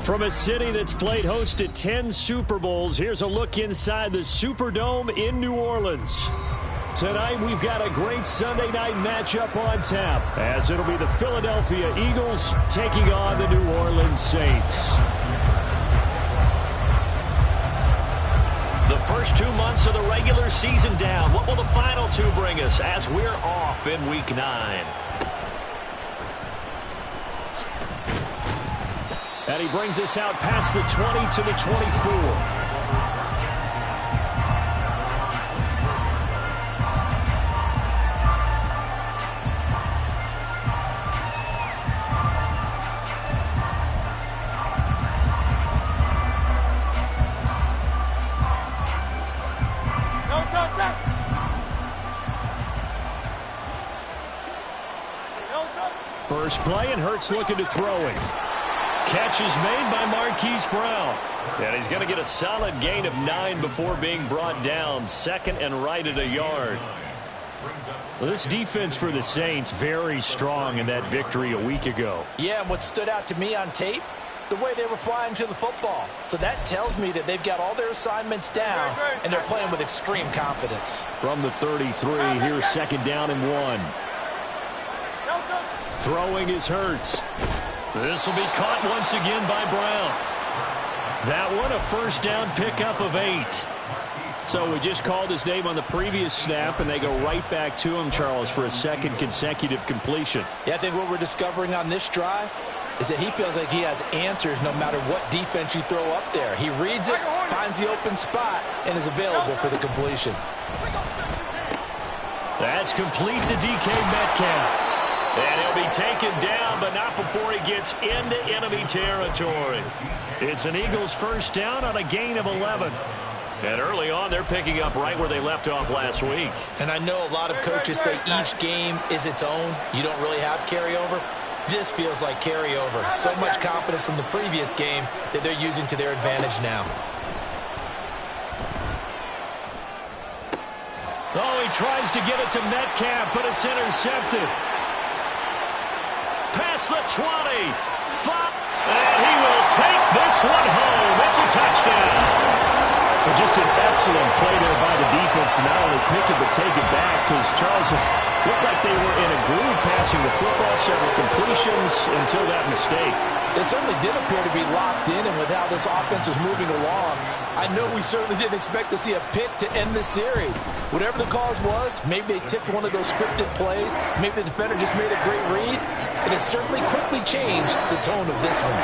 From a city that's played host to 10 Super Bowls, here's a look inside the Superdome in New Orleans. Tonight, we've got a great Sunday night matchup on tap, as it'll be the Philadelphia Eagles taking on the New Orleans Saints. The first 2 months of the regular season down. What will the final 2 bring us as we're off in Week 9? And he brings us out past the 20 to the 24. First play, and Hurts looking to throw it. Catch is made by Marquise Brown. And he's going to get a solid gain of 9 before being brought down. Second and right at a yard. Well, this defense for the Saints, very strong in that victory a week ago. Yeah, and what stood out to me on tape, the way they were flying to the football. So that tells me that they've got all their assignments down, and they're playing with extreme confidence. From the 33, here's second down and 1. Throwing is Hurts. This will be caught once again by Brown. That one a first down pickup of 8. So we just called his name on the previous snap, and they go right back to him, Charles, for a second consecutive completion. Yeah, I think what we're discovering on this drive is that he feels like he has answers no matter what defense you throw up there. He reads it, finds the open spot, and is available for the completion. That's complete to DK Metcalf. And he'll be taken down, but not before he gets into enemy territory. It's an Eagles first down on a gain of 11. And early on, they're picking up right where they left off last week. And I know a lot of coaches say each game is its own. You don't really have carryover. This feels like carryover. So much confidence from the previous game that they're using to their advantage now. Oh, he tries to get it to Metcalf, but it's intercepted. Past the 20. And he will take this one home. It's a touchdown. Well, just an excellent play there by the defense to not only pick it but take it back, because Charles looked like they were in a groove passing the football, several completions until that mistake. It certainly did appear to be locked in, and with how this offense was moving along, I know we certainly didn't expect to see a pick to end this series. Whatever the cause was, maybe they tipped one of those scripted plays, maybe the defender just made a great read. It has certainly quickly changed the tone of this one.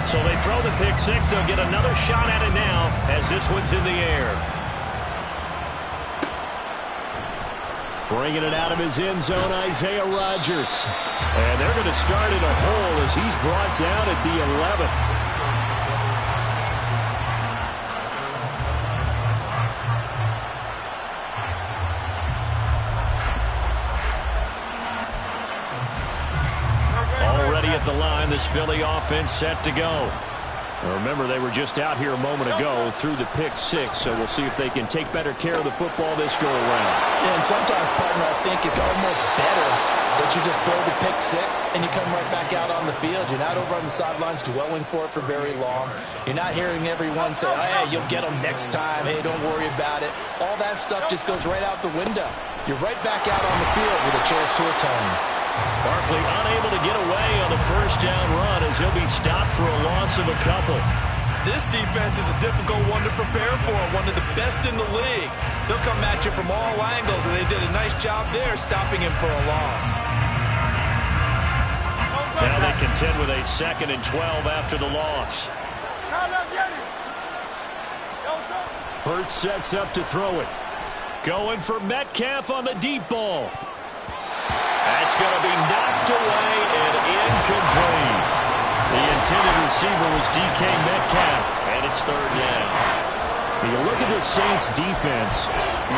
So they throw the pick six. They'll get another shot at it now as this one's in the air. Bringing it out of his end zone, Isaiah Rodgers. And they're going to start in a hole as he's brought down at the 11. Already at the line, this Philly offense set to go. Remember, they were just out here a moment ago through the pick six, so we'll see if they can take better care of the football this go-around. Yeah, and sometimes, partner, I think it's almost better that you just throw the pick six and you come right back out on the field. You're not over on the sidelines dwelling for it for very long. You're not hearing everyone say, oh, hey, you'll get them next time. Hey, don't worry about it. All that stuff just goes right out the window. You're right back out on the field with a chance to atone. Barkley unable to get away on the first down run as he'll be stopped for a loss of a couple. This defense is a difficult one to prepare for, one of the best in the league. They'll come at you from all angles, and they did a nice job there stopping him for a loss. Now they contend with a 2nd and 12 after the loss. Hurts sets up to throw it. Going for Metcalf on the deep ball. That's going to be knocked away and incomplete. The intended receiver was DK Metcalf, and it's 3rd down. When you look at the Saints' defense,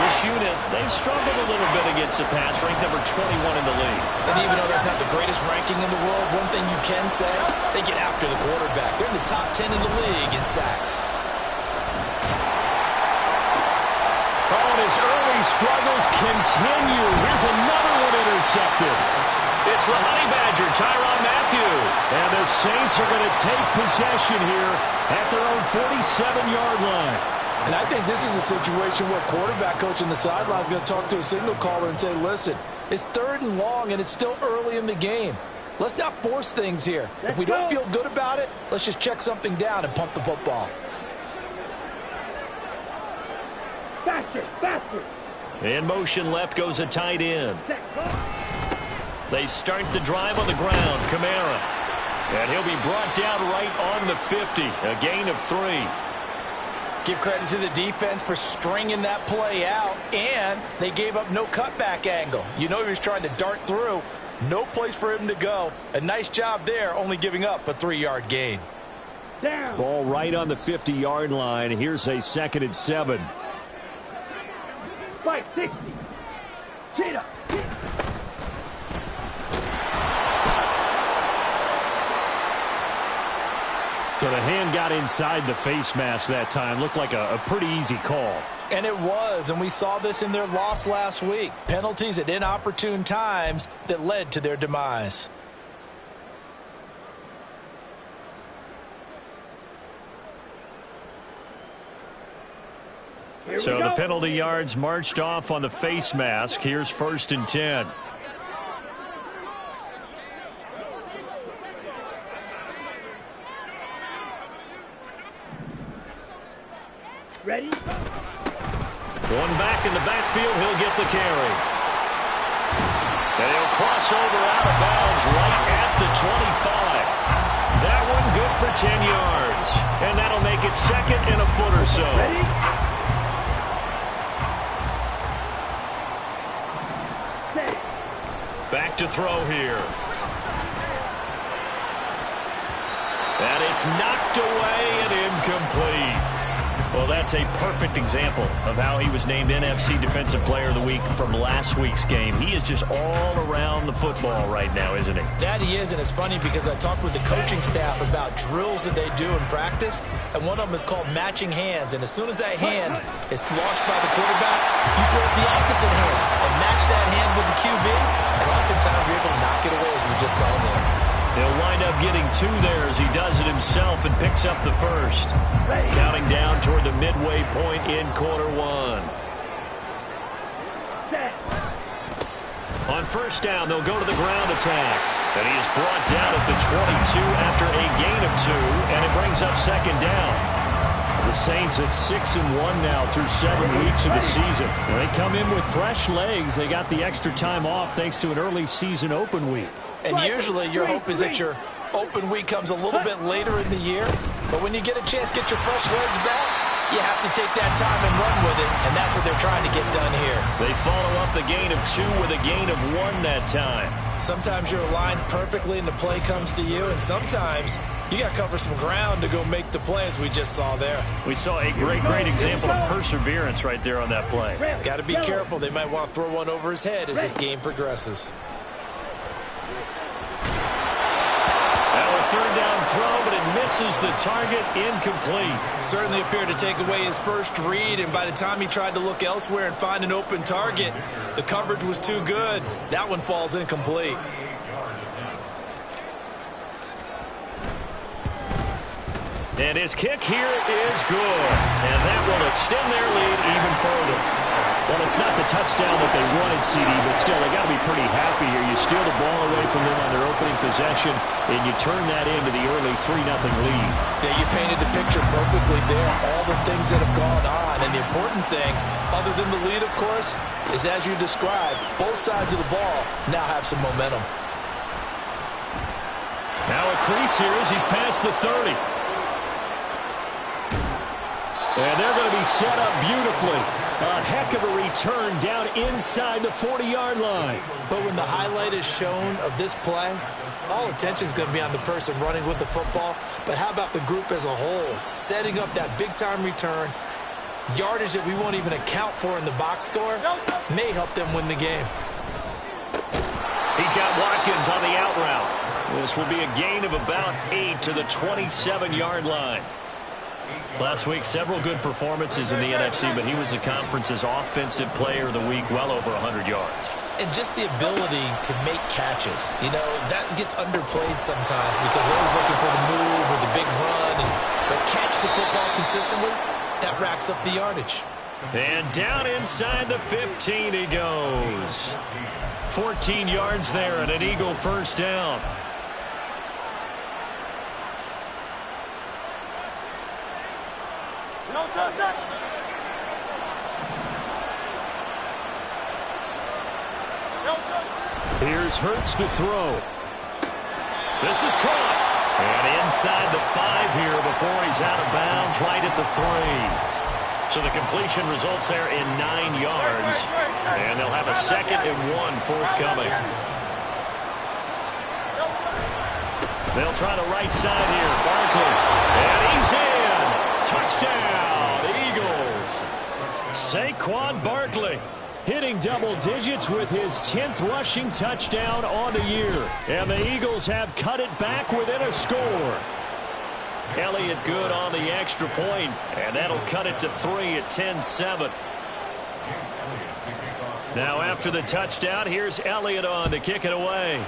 this unit, they've struggled a little bit against the pass, ranked number 21 in the league. And even though that's not the greatest ranking in the world, one thing you can say, they get after the quarterback. They're in the top 10 in the league in sacks. his early struggles continue. Here's another one intercepted. It's the Honey Badger, Tyrann Mathieu. And the Saints are going to take possession here at their own 47-yard line. And I think this is a situation where quarterback coach in the sideline is going to talk to a signal caller and say, listen, it's 3rd and long, and it's still early in the game. Let's not force things here. If we don't feel good about it, let's just check something down and pump the football. Faster, faster. In motion left goes a tight end. They start the drive on the ground. Kamara. And he'll be brought down right on the 50. A gain of 3. Give credit to the defense for stringing that play out, and they gave up no cutback angle. You know he was trying to dart through. No place for him to go. A nice job there, only giving up a 3-yard gain. Down. Ball right on the 50-yard line. Here's a 2nd and 7. 560. Cheetah. So the hand got inside the face mask that time. Looked like a pretty easy call. And it was, and we saw this in their loss last week. Penalties at inopportune times that led to their demise. So the penalty yards marched off on the face mask. Here's 1st and 10. Ready? Going back in the backfield, he'll get the carry. And he'll cross over out of bounds right at the 25. That one good for 10 yards. And that'll make it 2nd and a foot or so. Ready? Back to throw here. And it's knocked away and incomplete. Well, that's a perfect example of how he was named NFC Defensive Player of the Week from last week's game. He is just all around the football right now, isn't he? That he is, and it's funny because I talked with the coaching staff about drills that they do in practice, and one of them is called matching hands. And as soon as that hand is launched by the quarterback, you throw it the opposite hand and match that hand with the QB, and oftentimes you're able to knock it away, as we just saw there. He'll wind up getting 2 there as he does it himself and picks up the 1st. Counting down toward the midway point in quarter 1. On 1st down, they'll go to the ground attack. And he is brought down at the 22 after a gain of 2, and it brings up 2nd down. The Saints at 6-1 now through 7 weeks of the season. And they come in with fresh legs. They got the extra time off thanks to an early season open week. And usually your hope is that your open week comes a little bit later in the year. But when you get a chance to get your fresh legs back, you have to take that time and run with it. And that's what they're trying to get done here. They follow up the gain of 2 with a gain of 1 that time. Sometimes you're aligned perfectly and the play comes to you. And sometimes you got to cover some ground to go make the play, as we just saw there. We saw a great example of perseverance right there on that play. Got to be careful. They might want to throw one over his head as this game progresses. Third down throw, but it misses the target. Incomplete. Certainly appeared to take away his first read, and by the time he tried to look elsewhere and find an open target, the coverage was too good. That one falls incomplete. And his kick here is good. And that will extend their lead even further. Well, it's not the touchdown that they wanted, CD, but still, they got to be pretty happy here. You steal the ball away from them on their opening possession, and you turn that into the early 3-0 lead. Yeah, you painted the picture perfectly there. All the things that have gone on. And the important thing, other than the lead, of course, is as you described, both sides of the ball now have some momentum. Now a crease here as he's past the 30. And they're going to be set up beautifully. A heck of a return down inside the 40-yard line. But when the highlight is shown of this play, all attention is going to be on the person running with the football. But how about the group as a whole? Setting up that big-time return, yardage that we won't even account for in the box score, may help them win the game. He's got Watkins on the out route. This will be a gain of about 8 to the 27-yard line. Last week, several good performances in the NFC, but he was the conference's offensive player of the week, well over 100 yards. And just the ability to make catches. You know, that gets underplayed sometimes because we're always looking for the move or the big run. But catch the football consistently, that racks up the yardage. And down inside the 15 he goes. 14 yards there and an Eagle first down. Here's Hurts to throw. This is caught. And inside the 5 here before he's out of bounds, right at the 3. So the completion results there in 9 yards. And they'll have a 2nd and 1 forthcoming. They'll try the right side here. Barkley. And he's in. Touchdown, Eagles. Saquon Barkley hitting double digits with his 10th rushing touchdown on the year. And the Eagles have cut it back within a score. Elliott good on the extra point, and that'll cut it to 3 at 10-7. Now after the touchdown, here's Elliott on to kick it away.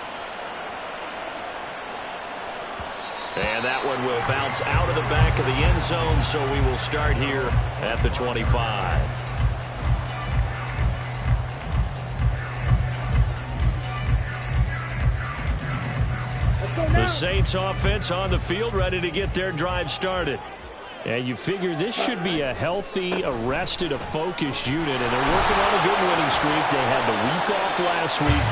And that one will bounce out of the back of the end zone, so we will start here at the 25. The Saints offense on the field, ready to get their drive started. And you figure this should be a healthy, arrested, a focused unit, and they're working on a good winning streak. They had the week off last week.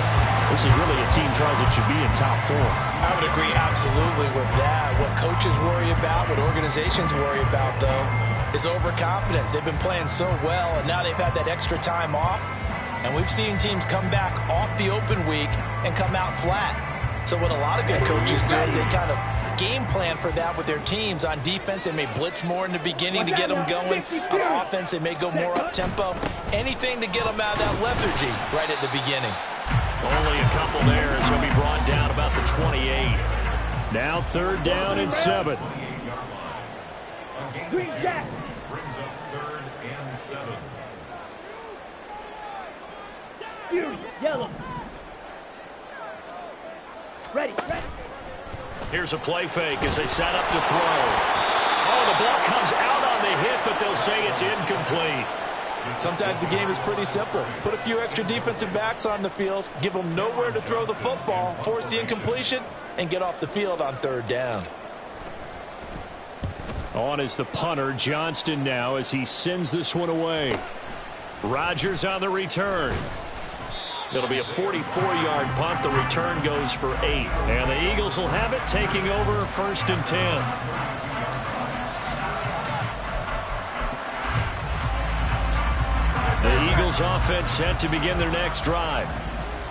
This is really a team, Charles, that should be in top form. I would agree absolutely with that. What coaches worry about, what organizations worry about, though, is overconfidence. They've been playing so well, and now they've had that extra time off. And we've seen teams come back off the open week and come out flat. So what a lot of good coaches do is they kind of game plan for that with their teams. On defense, they may blitz more in the beginning to get them going. On offense, they may go more up-tempo. Anything to get them out of that lethargy right at the beginning. Only a couple there as he'll be brought down about the 28. Now 3rd down and 7. Green Jack. Brings up 3rd and 7. Fury, yellow. Ready. Here's a play fake as they set up to throw. Oh, the ball comes out on the hit, but they'll say it's incomplete. Sometimes the game is pretty simple. Put a few extra defensive backs on the field, give them nowhere to throw the football, force the incompletion, and get off the field on 3rd down. On is the punter, Johnston, now as he sends this one away. Rodgers on the return. It'll be a 44-yard punt. The return goes for 8. And the Eagles will have it, taking over 1st and 10. The Eagles offense set to begin their next drive.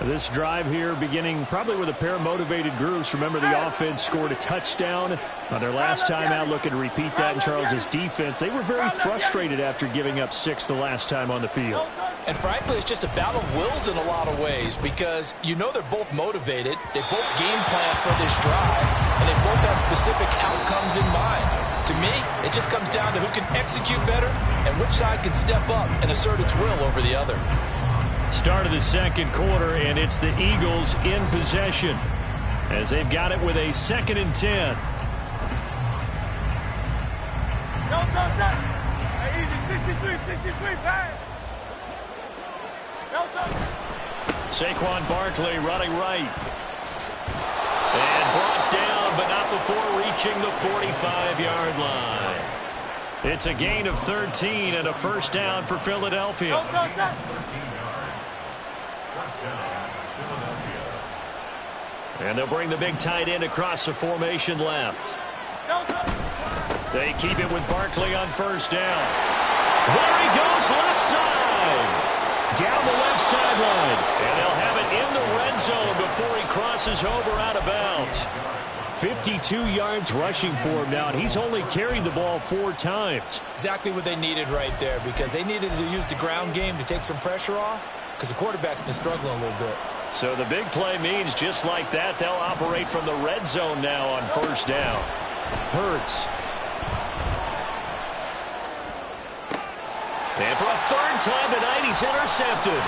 This drive here beginning probably with a pair of motivated groups. Remember, the offense scored a touchdown on their last time out, looking to repeat that in Charles's defense. They were very frustrated after giving up 6 the last time on the field. And frankly, it's just a battle of wills in a lot of ways because you know they're both motivated. They both game plan for this drive, and they both have specific outcomes in mind. To me, it just comes down to who can execute better and which side can step up and assert its will over the other. Start of the 2nd quarter, and it's the Eagles in possession as they've got it with a 2nd and 10. Go. Easy, 63, pass. Saquon Barkley running right. And brought down, but not before reaching the 45-yard line. It's a gain of 13 and a 1st down for Philadelphia. And they'll bring the big tight end across the formation left. They keep it with Barkley on 1st down. There he goes, left side. Down the left sideline. And they'll have it in the red zone before he crosses over out of bounds. 52 yards rushing for him now, and he's only carried the ball 4 times. Exactly what they needed right there because they needed to use the ground game to take some pressure off because the quarterback's been struggling a little bit. So the big play means just like that, they'll operate from the red zone now on 1st down. Hurts. And for a third time tonight, he's intercepted.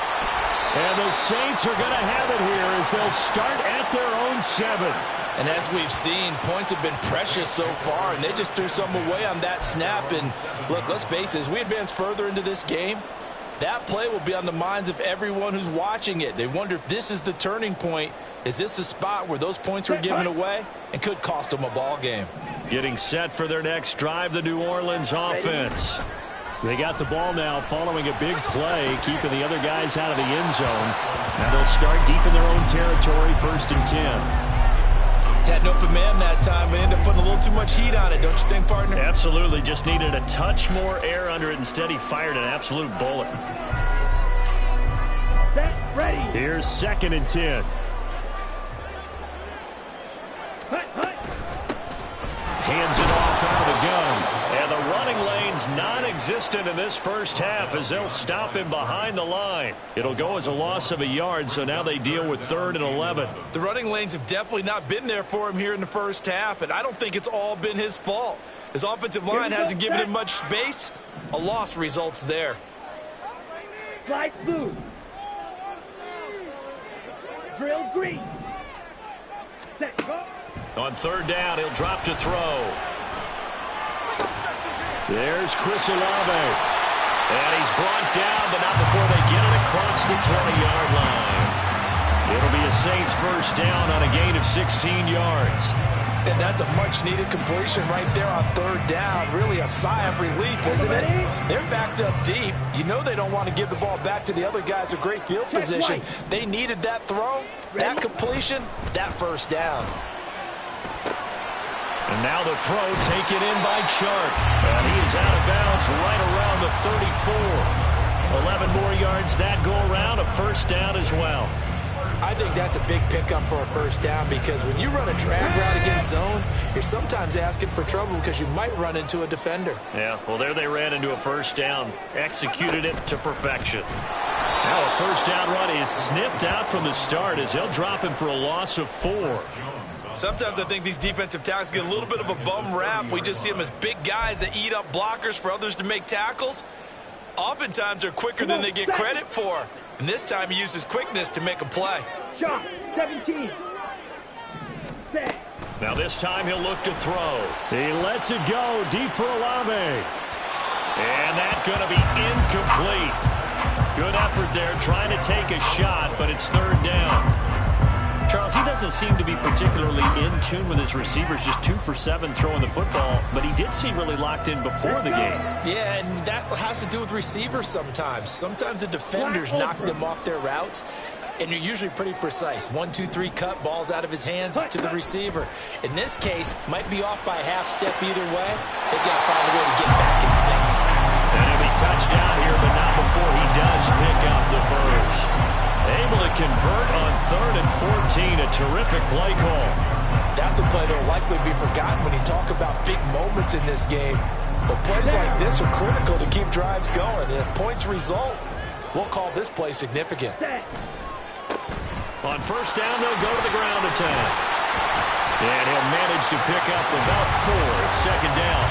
And the Saints are going to have it here as they'll start at their own 7. And as we've seen, points have been precious so far, and they just threw some away on that snap. And look, let's face it, as we advance further into this game, that play will be on the minds of everyone who's watching it. They wonder if this is the turning point. Is this the spot where those points were given away and could cost them a ball game? Getting set for their next drive, the New Orleans offense. They got the ball now following a big play, keeping the other guys out of the end zone. Now they'll start deep in their own territory, 1st and 10. Had an open man that time, but ended up putting a little too much heat on it, don't you think, partner? Absolutely. Just needed a touch more air under it. Instead, he fired an absolute bullet. Set, ready. Here's 2nd and 10. Hands it off out of the gun. And the running lane's non-existent in this first half as they'll stop him behind the line. It'll go as a loss of a yard, so now they deal with 3rd and 11. The running lanes have definitely not been there for him here in the first half, and I don't think it's all been his fault. His offensive line hasn't given him much space. A loss results there. Slide blue. Drill green. Set, go. On 3rd down, he'll drop to throw. There's Chris Olave. And he's brought down, but not before they get it across the 20-yard line. It'll be a Saints first down on a gain of 16 yards. And that's a much-needed completion right there on 3rd down. Really a sigh of relief, isn't it? They're backed up deep. You know they don't want to give the ball back to the other guys with great field position. They needed that throw, that completion, that first down. And now the throw taken in by Chark. And he is out of bounds right around the 34. 11 more yards that go around, a first down as well. I think that's a big pickup for a first down because when you run a drag route against zone, you're sometimes asking for trouble because you might run into a defender. Yeah, well, there they ran into a first down. Executed it to perfection. Now a first down run is sniffed out from the start as they'll drop him for a loss of 4. Sometimes I think these defensive tackles get a little bit of a bum rap. We just see them as big guys that eat up blockers for others to make tackles. Oftentimes they're quicker than they get credit for. And this time he uses quickness to make a play. Shot, 17. Set. Now this time he'll look to throw. He lets it go deep for Olave. And that's going to be incomplete. Good effort there trying to take a shot, but it's 3rd down. Charles, he doesn't seem to be particularly in tune with his receivers, just 2 for 7 throwing the football, but he did seem really locked in before the game. Yeah, and that has to do with receivers sometimes. Sometimes the defenders knock them off their routes, and you're usually pretty precise. 1, 2, 3 cut, balls out of his hands to the receiver. In this case, might be off by a half step either way. They've got to find a way to get back in sync. And he'll be touchdown here, but not before he does pick up the first. Able to convert on 3rd and 14. A terrific play call. That's a play that will likely be forgotten when you talk about big moments in this game. But plays like this are critical to keep drives going. And if points result, we'll call this play significant. On first down, they'll go to the ground attack. And he'll manage to pick up about 4. It's 2nd down.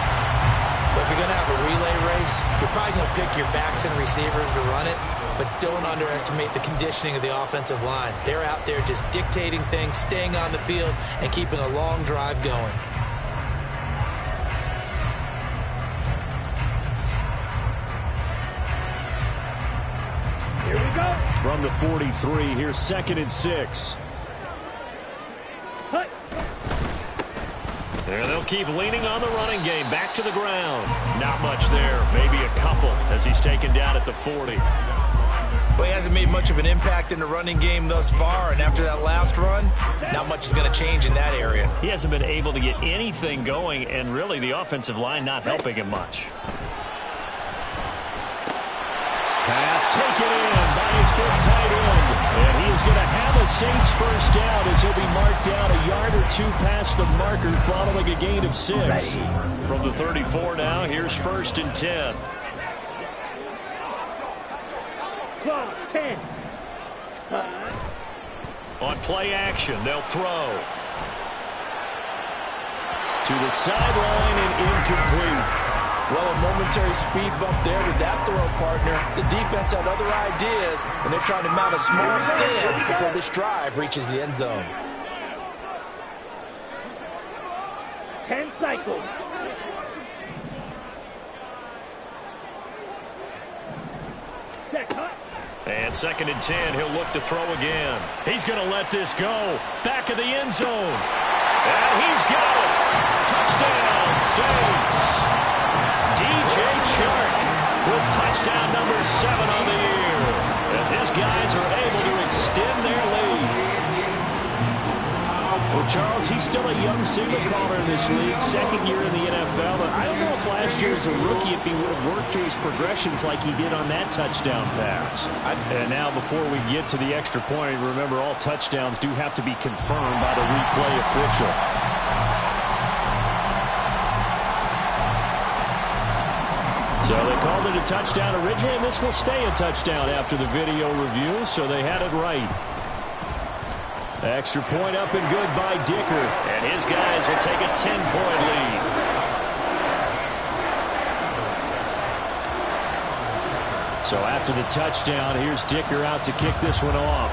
But if you're going to have a relay race, you're probably going to pick your backs and receivers to run it. But don't underestimate the conditioning of the offensive line. They're out there just dictating things, staying on the field, and keeping a long drive going. Here we go. From the 43, here's 2nd and 6. Hut. And they'll keep leaning on the running game. Back to the ground. Not much there. Maybe a couple as he's taken down at the 40. Well, he hasn't made much of an impact in the running game thus far, and after that last run, not much is going to change in that area. He hasn't been able to get anything going, and really the offensive line not helping him much. Pass taken in by his big tight end. And he is going to have a Saints first down as he'll be marked down a yard or 2 past the marker following a gain of 6. From the 34 now, here's 1st and 10. 10. On play action, they'll throw. To the sideline and incomplete. Well, a momentary speed bump there with that throw partner. The defense had other ideas, and they're trying to mount a small stand before this drive reaches the end zone. 10 cycles. Set, cut. And 2nd and 10, he'll look to throw again. He's going to let this go. Back of the end zone. And he's got it. Touchdown, Saints. DJ Chark with touchdown number 7 on the year, as his guys are able to extend their lead. Well, Charles, he's still a young signal caller in this league, 2nd year in the NFL. But I don't know if last year as a rookie, if he would have worked through his progressions like he did on that touchdown pass. And now before we get to the extra point, remember all touchdowns do have to be confirmed by the replay official. So they called it a touchdown originally, and this will stay a touchdown after the video review, so they had it right. Extra point up and good by Dicker. And his guys will take a 10-point lead. So after the touchdown, here's Dicker out to kick this one off.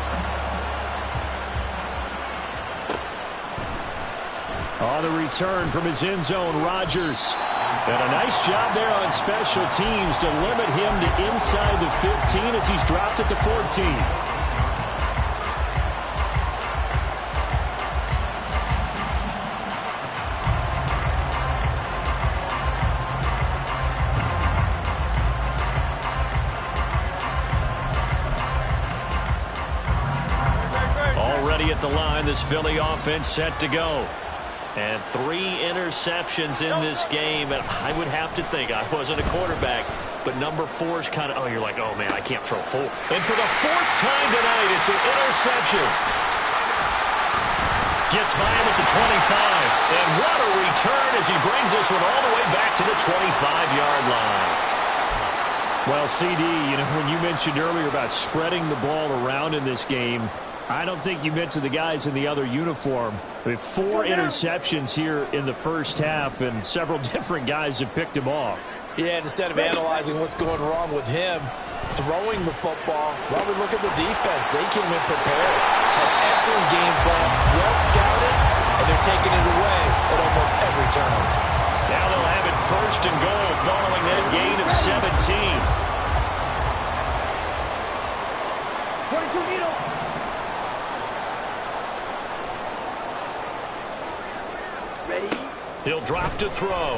On the return from his end zone, Rodgers. And a nice job there on special teams to limit him to inside the 15 as he's dropped at the 14. Already at the line, this Philly offense set to go. And 3 interceptions in this game. And I would have to think, I wasn't a quarterback, but number 4 is kind of, oh, you're like, oh, man, I can't throw 4. And for the 4th time tonight, it's an interception. Gets by him at the 25. And what a return as he brings this one all the way back to the 25-yard line. Well, CD, you know, when you mentioned earlier about spreading the ball around in this game, I don't think you mentioned the guys in the other uniform. We have 4 interceptions here in the first half, and several different guys have picked him off. Yeah, and instead of analyzing what's going wrong with him, throwing the football, well, we look at the defense. They came in prepared. An excellent game plan, well scouted, and they're taking it away at almost every turn. Now they'll have it 1st and goal following that gain of 17. 22 meters. Ready? He'll drop to throw.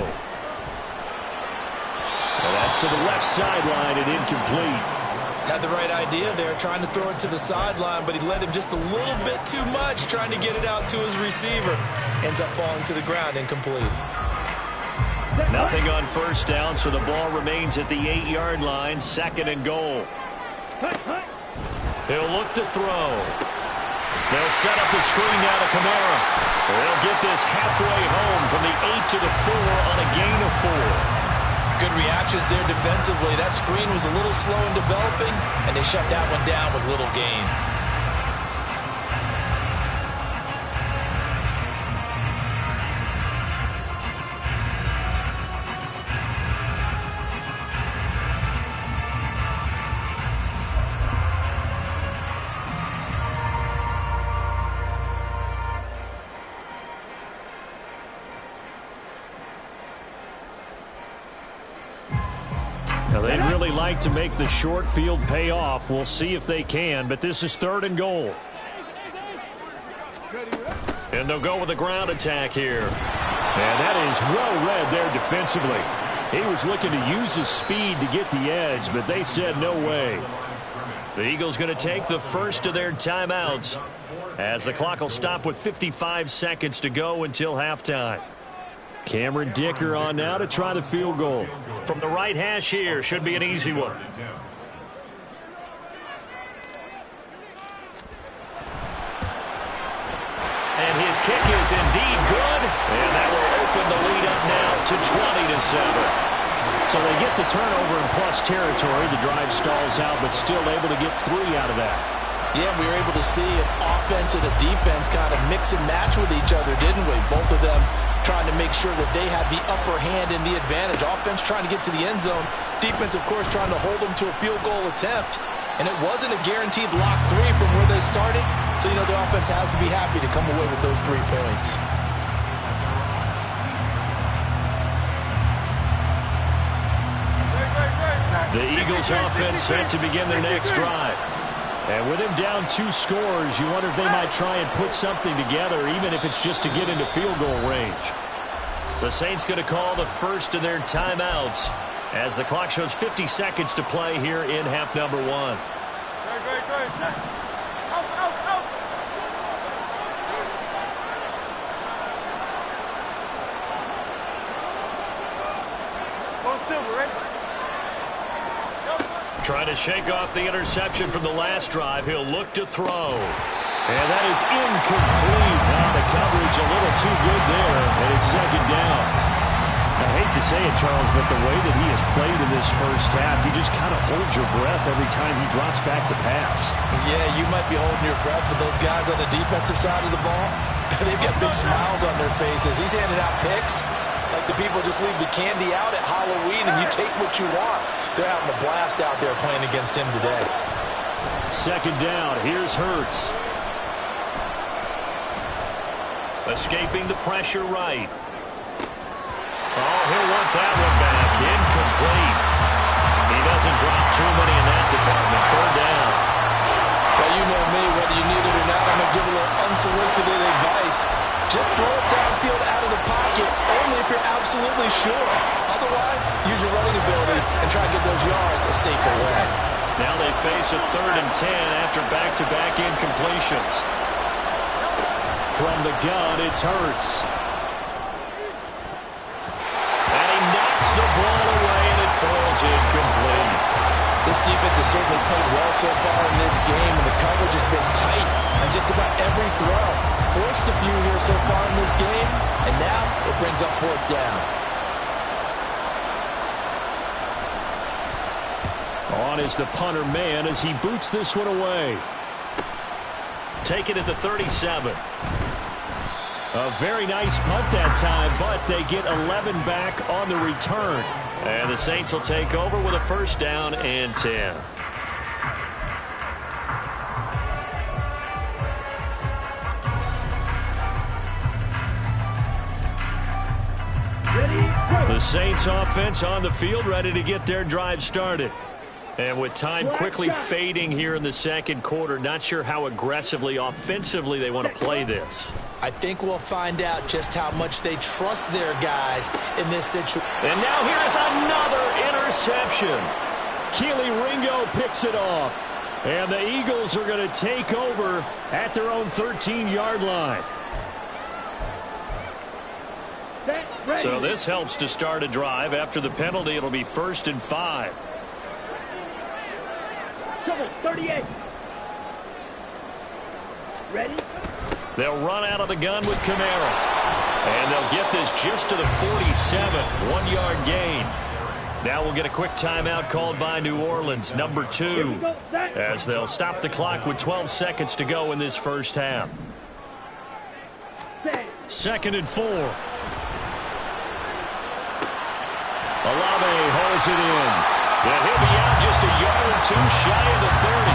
And that's to the left sideline and incomplete. Had the right idea there, trying to throw it to the sideline, but he led him just a little bit too much, trying to get it out to his receiver. Ends up falling to the ground, incomplete. Nothing on 1st down, so the ball remains at the 8-yard line, 2nd and goal. He'll look to throw. They'll set up the screen down to Kamara. They'll get this halfway home from the 8 to the 4 on a gain of 4. Good reactions there defensively. That screen was a little slow in developing, and they shut that one down with little gain. Now, they'd really like to make the short field pay off. We'll see if they can, but this is 3rd and goal. And they'll go with a ground attack here. And that is well read there defensively. He was looking to use his speed to get the edge, but they said no way. The Eagles going to take the first of their timeouts as the clock will stop with 55 seconds to go until halftime. Cameron Dicker on now to try the field goal. From the right hash here, should be an easy one. And his kick is indeed good. And that will open the lead up now to 20-7. So they get the turnover in plus territory. The drive stalls out, but still able to get 3 out of that. Yeah, we were able to see an offense and a defense kind of mix and match with each other, didn't we? Both of them trying to make sure that they have the upper hand and the advantage. Offense trying to get to the end zone. Defense, of course, trying to hold them to a field goal attempt. And it wasn't a guaranteed lock 3 from where they started. So, the offense has to be happy to come away with those 3 points. The Eagles offense set to begin their next drive. And with him down 2 scores, you wonder if they might try and put something together, even if it's just to get into field goal range. The Saints going to call the first of their timeouts as the clock shows 50 seconds to play here in half number 1. Trying to shake off the interception from the last drive. He'll look to throw. And that is incomplete. Now the coverage a little too good there, and it's second down. I hate to say it, Charles, but the way that he has played in this first half, you just kind of hold your breath every time he drops back to pass. Yeah, you might be holding your breath, but those guys on the defensive side of the ball, they've got big smiles on their faces. He's handing out picks like the people just leave the candy out at Halloween and you take what you want. They're having a blast out there playing against him today. Second down. Here's Hurts. Escaping the pressure right. Oh, he'll want that one back. Incomplete. He doesn't drop too many in that department. Third down. Well, you know me, whether you need it or not, I'm going to give a little unsolicited advice. Just throw it downfield out of the pocket, only if you're absolutely sure. Otherwise, use your running ability and try to get those yards a safer way. Now they face a 3rd and 10 after back-to-back incompletions. From the gun, it's Hurts. And he knocks the ball away, and it falls incomplete. This defense has certainly played well so far in this game, and the coverage has been tight on just about every throw. Forced a few here so far in this game, and now it brings up 4th down. On is the punter man as he boots this one away. Take it at the 37. A very nice punt that time, but they get 11 back on the return. And the Saints will take over with a 1st down and 10. The Saints offense on the field, ready to get their drive started. And with time quickly fading here in the second quarter, not sure how aggressively, offensively they want to play this. I think we'll find out just how much they trust their guys in this situation. And now here is another interception. Keely Ringo picks it off. And the Eagles are going to take over at their own 13-yard line. So this helps to start a drive. After the penalty, it'll be 1st and 5. 38. Ready? They'll run out of the gun with Kamara. And they'll get this just to the 47. 1-yard gain. Now we'll get a quick timeout called by New Orleans, number 2, as they'll stop the clock with 12 seconds to go in this first half. 2nd and 4. Olave holds it in. And he'll be out just a yard or 2 shy of the 30.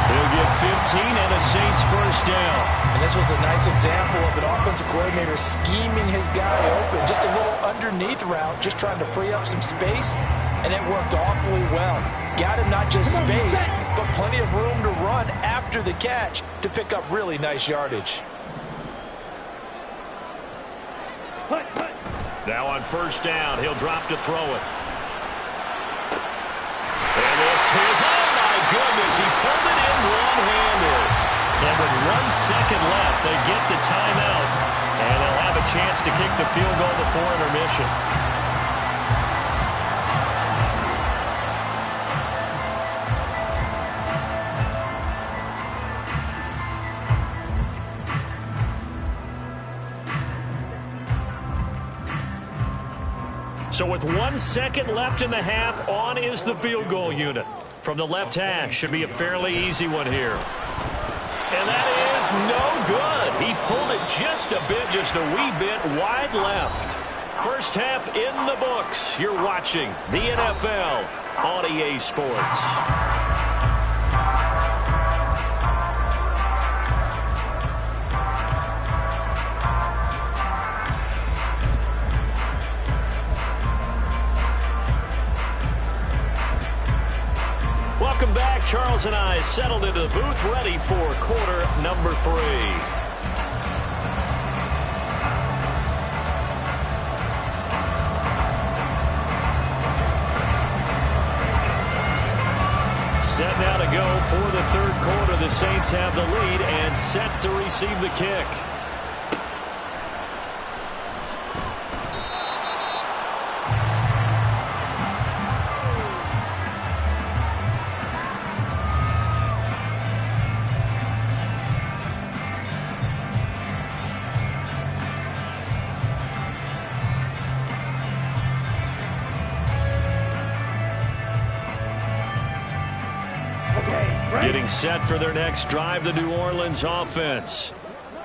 He'll get 15 and a Saints 1st down. And this was a nice example of an offensive coordinator scheming his guy open. Just a little underneath route, just trying to free up some space, and it worked awfully well. Got him not just space, but plenty of room to run after the catch to pick up really nice yardage. Now on 1st down, he'll drop to throw it. And this is, oh my goodness, he pulled it in one-handed. And with 1 second left, they get the timeout, and they'll have a chance to kick the field goal before intermission. So with 1 second left in the half, on is the field goal unit. From the left hash, should be a fairly easy one here. And that is no good. He pulled it just a wee bit wide left. First half in the books. You're watching the NFL on EA Sports. Welcome back. Charles and I settled into the booth, ready for quarter number 3. Set now to go for the third quarter. The Saints have the lead and set to receive the kick. Getting set for their next drive, the New Orleans offense.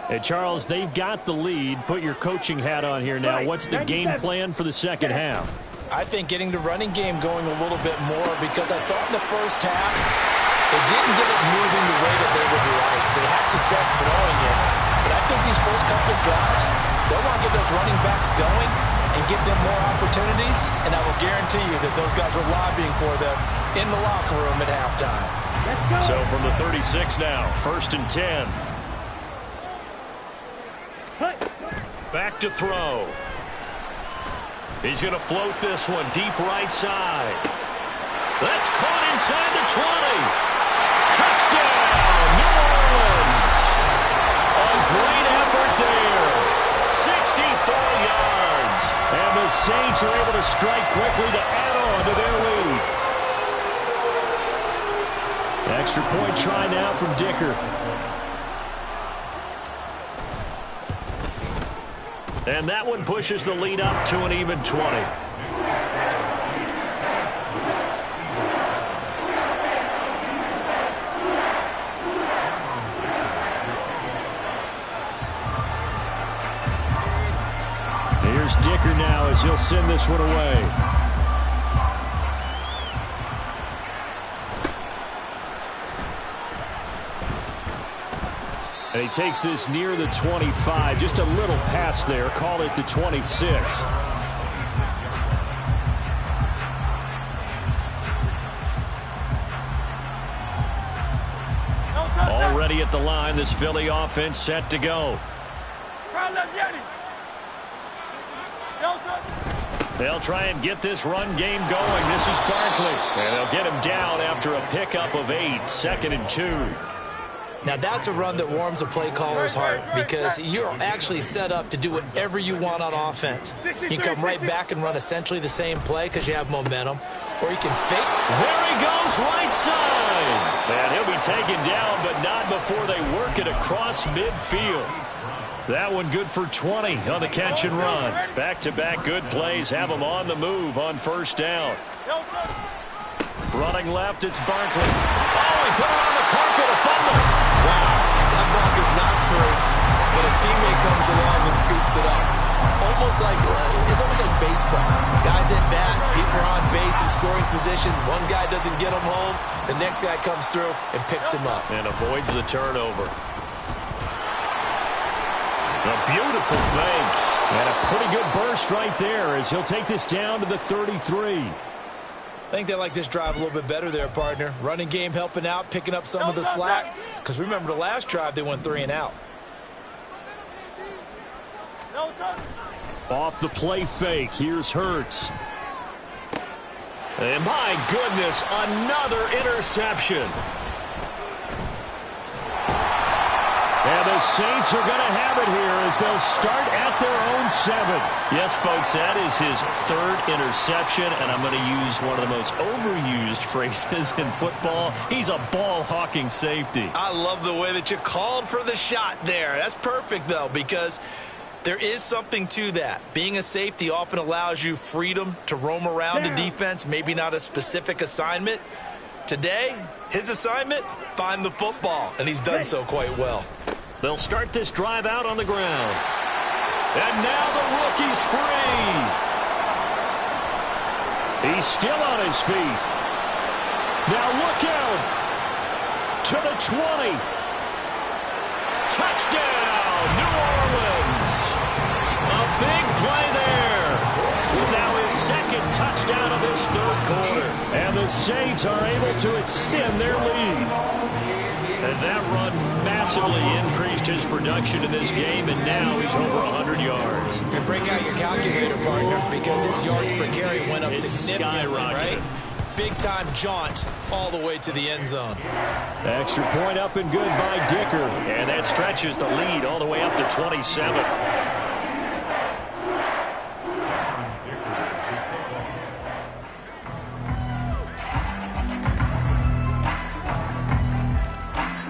Hey, Charles, they've got the lead. Put your coaching hat on here now. What's the game plan for the second half? I think getting the running game going a little bit more, because I thought in the first half they didn't get it moving the way that they would like. They had success throwing it, but I think these first couple of drives, they'll want to get those running backs going and give them more opportunities, and I will guarantee you that those guys are lobbying for them in the locker room at halftime. So from the 36 now, 1st and 10. Back to throw. He's going to float this one deep right side. That's caught inside the 20. Touchdown, New Orleans. A great effort there. 64 yards. And the Saints are able to strike quickly to add on to their lead. Extra point try now from Dicker. And that one pushes the lead up to an even 20. Here's Dicker now as he'll send this one away. And he takes this near the 25. Just a little pass there. Call it the 26. Already at the line, this Philly offense set to go. They'll try and get this run game going. This is Barkley. And they'll get him down after a pickup of 8. 2nd and 2. Now, that's a run that warms a play caller's heart, because you're actually set up to do whatever you want on offense. You can come right back and run essentially the same play because you have momentum, or you can fake. There he goes, right side. And he'll be taken down, but not before they work it across midfield. That one good for 20 on the catch and run. Back-to-back good plays have them on the move on 1st down. Running left, it's Barkley. Oh, he put it on the carpet, a fumble. Wow, that ball is not free, but a teammate comes along and scoops it up. It's almost like baseball. Guys at bat, people are on base in scoring position. One guy doesn't get him home, the next guy comes through and picks him up. And avoids the turnover. A beautiful fake. And a pretty good burst right there as he'll take this down to the 33. I think they like this drive a little bit better there, partner. Running game helping out, picking up some of the slack. Because remember, the last drive, they went 3 and out. Off the play fake, here's Hurts. And my goodness, another interception. And the Saints are going to have it here as they'll start at their own 7. Yes, folks, that is his 3rd interception, and I'm going to use one of the most overused phrases in football. He's a ball-hawking safety. I love the way that you called for the shot there. That's perfect, though, because there is something to that. Being a safety often allows you freedom to roam around the defense, maybe not a specific assignment. Today, his assignment, find the football, and he's done so quite well. They'll start this drive out on the ground. And now the rookie's free. He's still on his feet. Now look out. To the 20. Touchdown, New Orleans. A big play there. Now his second touchdown of this third quarter. And the Saints are able to extend their lead. And that run massively increased his production in this game, and now he's over 100 yards. And break out your calculator, partner, because his yards per carry went up significantly, right? Big-time jaunt all the way to the end zone. Extra point up and good by Dicker. And that stretches the lead all the way up to 27.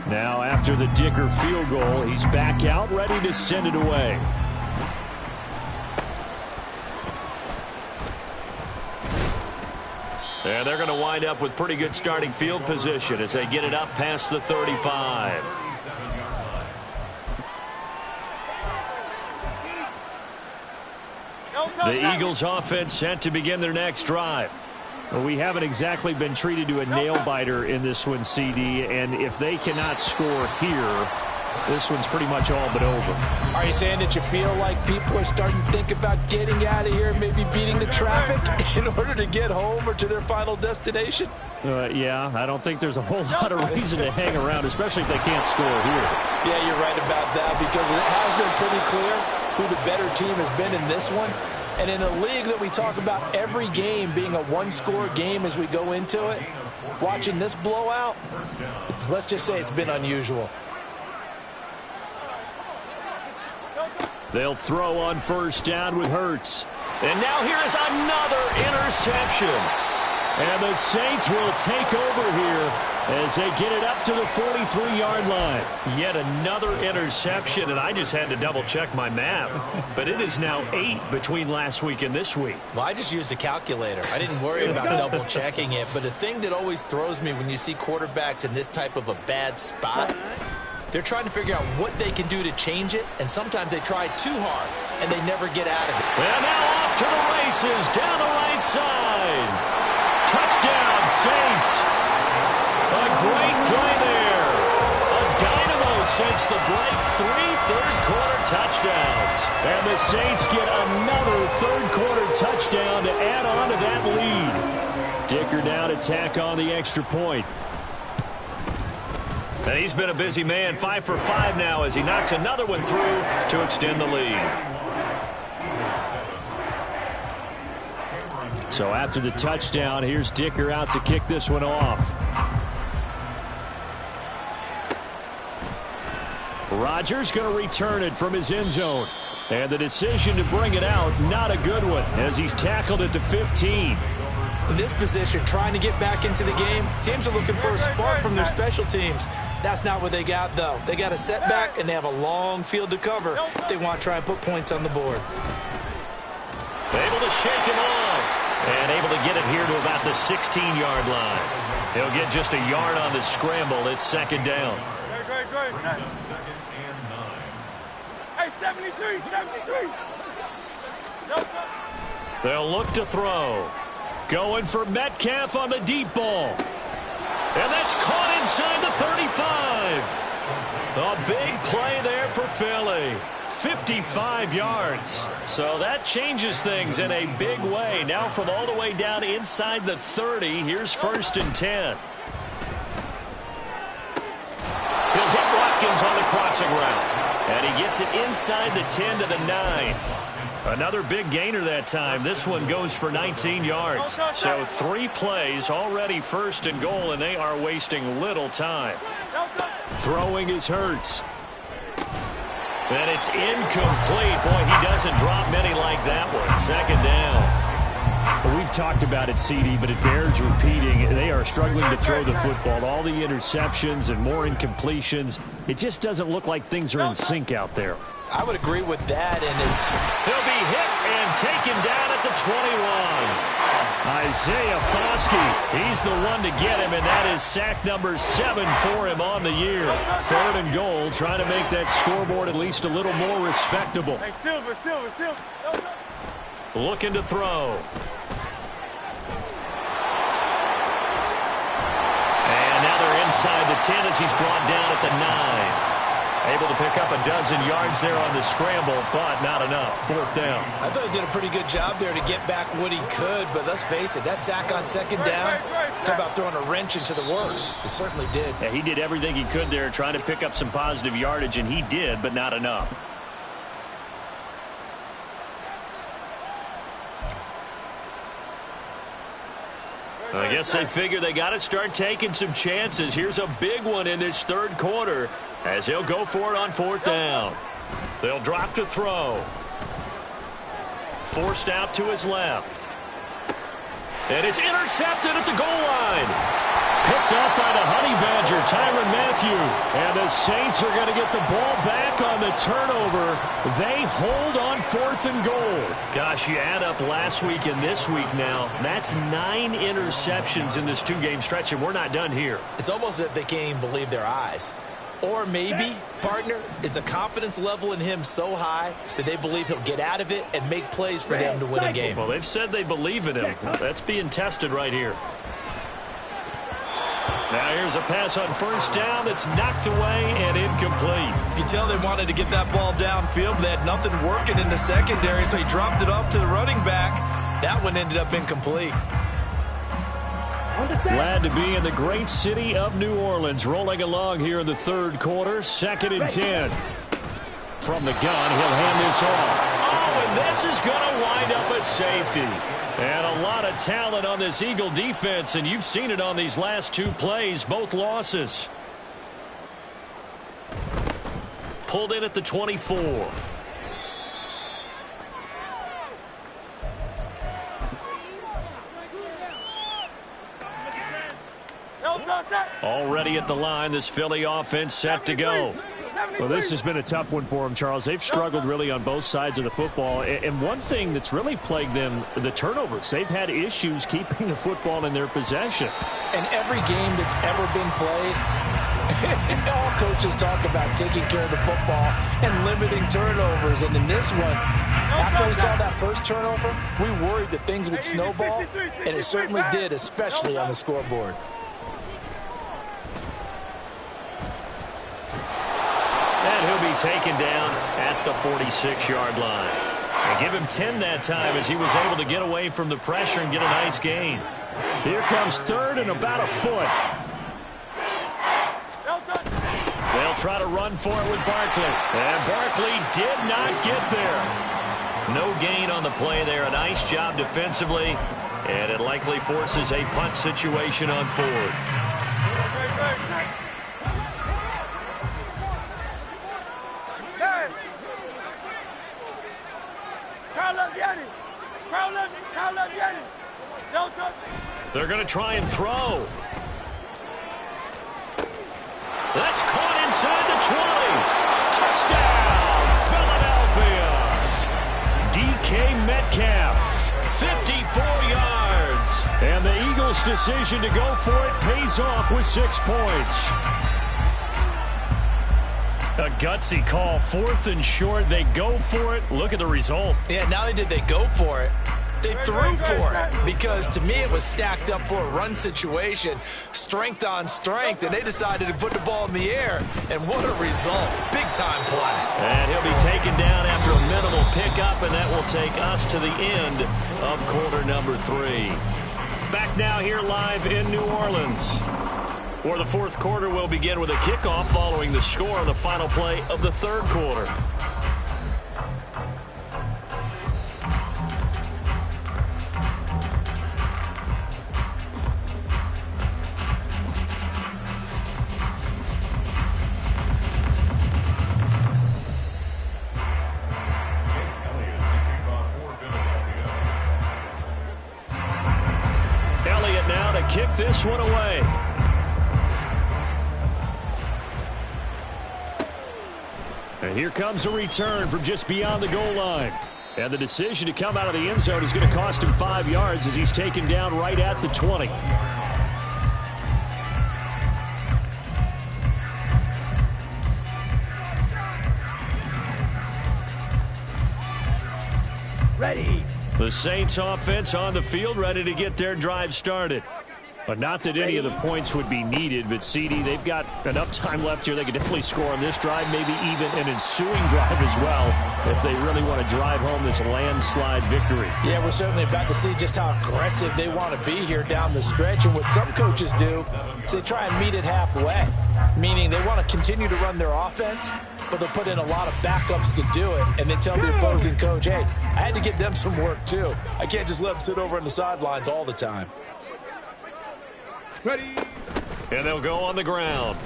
Now, after the Dicker field goal, he's back out, ready to send it away. And they're going to wind up with pretty good starting field position as they get it up past the 35. The Eagles offense set to begin their next drive. Well, we haven't exactly been treated to a nail-biter in this one, CD, and if they cannot score here, this one's pretty much all but over. Are you saying that you feel like people are starting to think about getting out of here, maybe beating the traffic in order to get home or to their final destination? Yeah, I don't think there's a whole lot of reason to hang around, especially if they can't score here. Yeah, you're right about that, because it has been pretty clear who the better team has been in this one. And in a league that we talk about every game being a one-score game as we go into it, watching this blowout, let's just say it's been unusual. They'll throw on first down with Hurts. And now here's another interception. And the Saints will take over here as they get it up to the 43-yard line. Yet another interception, and I just had to double-check my math. But it is now 8 between last week and this week. Well, I just used a calculator. I didn't worry about double-checking it. But the thing that always throws me when you see quarterbacks in this type of a bad spot, they're trying to figure out what they can do to change it, and sometimes they try too hard, and they never get out of it. And now off to the races down the right side. Touchdown, Saints. A great play there. A dynamo since the break. 3 third-quarter touchdowns. And the Saints get another third-quarter touchdown to add on to that lead. Dicker now to tack on the extra point. And he's been a busy man, 5 for 5 now as he knocks another one through to extend the lead. So after the touchdown, here's Dicker out to kick this one off. Rodgers going to return it from his end zone. And the decision to bring it out, not a good one, as he's tackled at the 15. In this position, trying to get back into the game, teams are looking for a spark from their special teams. That's not what they got, though. They got a setback, and they have a long field to cover if they want to try and put points on the board. Able to shake him off. And able to get it here to about the 16-yard line. He'll get just a yard on the scramble. It's second down. Brings up second and 9. Hey, 73. They'll look to throw. Going for Metcalf on the deep ball. And that's caught inside the 35. A big play there for Philly. 55 yards. So that changes things in a big way. Now from all the way down inside the 30, here's first and 10. He'll hit Watkins on the crossing route. And he gets it inside the 10 to the 9. Another big gainer that time. This one goes for 19 yards. So 3 plays, already first and goal, and they are wasting little time. Throwing is Hurts. And it's incomplete. Boy, he doesn't drop many like that one. Second down. Well, we've talked about it, CD, but it bears repeating. They are struggling to throw the football. All the interceptions and more incompletions. It just doesn't look like things are in sync out there. I would agree with that, and it's... He'll be hit and taken down at the 21. Isaiah Foskey, he's the one to get him, and that is sack number 7 for him on the year. 3rd and goal, trying to make that scoreboard at least a little more respectable. Hey, Silver. Looking to throw. And now they're inside the 10 as he's brought down at the 9. Able to pick up a dozen yards there on the scramble, but not enough. 4th down. I thought he did a pretty good job there to get back what he could, but let's face it, that sack on 2nd down, talk about throwing a wrench into the works. It certainly did. Yeah, he did everything he could there trying to pick up some positive yardage, and he did, but not enough. I guess they figure they got to start taking some chances. Here's a big one in this 3rd quarter as he'll go for it on 4th down. They'll drop to throw. Forced out to his left. And it's intercepted at the goal line. Picked up by the Honey Badger, Tyrann Mathieu. And the Saints are going to get the ball back on the turnover. They hold on 4th and goal. Gosh, you add up last week and this week now. That's 9 interceptions in this 2-game stretch, and we're not done here. It's almost as if they can't even believe their eyes. Or maybe, partner, is the confidence level in him so high that they believe he'll get out of it and make plays for them to win a game. Well, they've said they believe in him. That's being tested right here. Now here's a pass on 1st down that's knocked away and incomplete. You can tell they wanted to get that ball downfield, but they had nothing working in the secondary, so he dropped it off to the running back. That one ended up incomplete. Glad to be in the great city of New Orleans, rolling along here in the 3rd quarter. 2nd and 10. From the gun, he'll hand this off. Oh, and this is going to wind up a safety. And a lot of talent on this Eagle defense, and you've seen it on these last 2 plays, both losses. Pulled in at the 24. Already at the line, this Philly offense set to go. Well, this has been a tough one for them, Charles. They've struggled really on both sides of the football. And one thing that's really plagued them, the turnovers. They've had issues keeping the football in their possession. In every game that's ever been played, all coaches talk about taking care of the football and limiting turnovers. And in this one, after we saw that first turnover, we worried that things would snowball, and it certainly did, especially on the scoreboard. And he'll be taken down at the 46-yard line. And give him 10 that time as he was able to get away from the pressure and get a nice gain. Here comes 3rd and about a foot. They'll try to run for it with Barkley. And Barkley did not get there. No gain on the play there. A nice job defensively. And it likely forces a punt situation on 4th. They're going to try and throw. That's caught inside the 20. Touchdown, Philadelphia. DK Metcalf, 54 yards. And the Eagles' decision to go for it pays off with 6 points. A gutsy call, 4th and short. They go for it. Look at the result. Yeah, not only did they go for it, they threw for it, because to me it was stacked up for a run situation, strength on strength, and they decided to put the ball in the air, and what a result. Big-time play. And he'll be taken down after a minimal pickup, and that will take us to the end of quarter number 3. Back now here live in New Orleans, where the 4th quarter will begin with a kickoff following the score on the final play of the 3rd quarter. Elliott now to kick this one away. And here comes a return from just beyond the goal line. And the decision to come out of the end zone is going to cost him 5 yards as he's taken down right at the 20. Ready. The Saints offense on the field, ready to get their drive started. But not that any of the points would be needed, but CD, they've got enough time left here. They could definitely score on this drive, maybe even an ensuing drive as well, if they really want to drive home this landslide victory. Yeah, we're certainly about to see just how aggressive they want to be here down the stretch. And what some coaches do is they try and meet it halfway, meaning they want to continue to run their offense, but they'll put in a lot of backups to do it, and then tell the opposing coach, hey, I had to give them some work too. I can't just let them sit over on the sidelines all the time. Ready. And they'll go on the ground.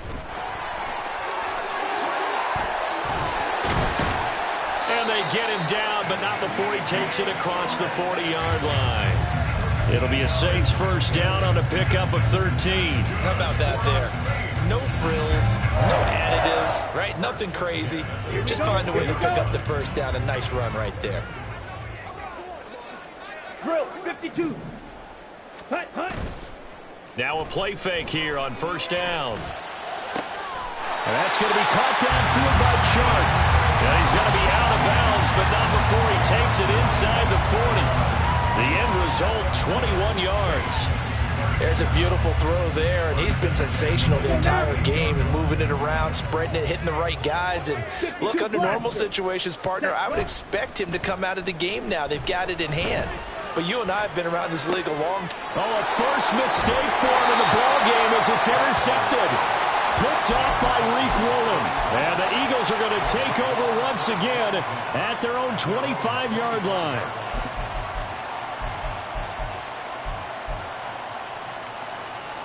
And they get him down, but not before he takes it across the 40-yard line. It'll be a Saints first down on a pickup of 13. How about that there? No frills, no additives, right? Nothing crazy. Just find a way to pick up the first down. A nice run right there. Drill 52. Hut, hut. Now a play fake here on first down. And that's going to be caught downfield by Chark. And he's going to be out of bounds, but not before he takes it inside the 40. The end result, 21 yards. There's a beautiful throw there, and he's been sensational the entire game and moving it around, spreading it, hitting the right guys. And look, under normal situations, partner, I would expect him to come out of the game now. They've got it in hand. But you and I have been around this league a long time. Oh, a first mistake for him in the ball game as it's intercepted. Picked off by Reek Woolen. And the Eagles are going to take over once again at their own 25-yard line.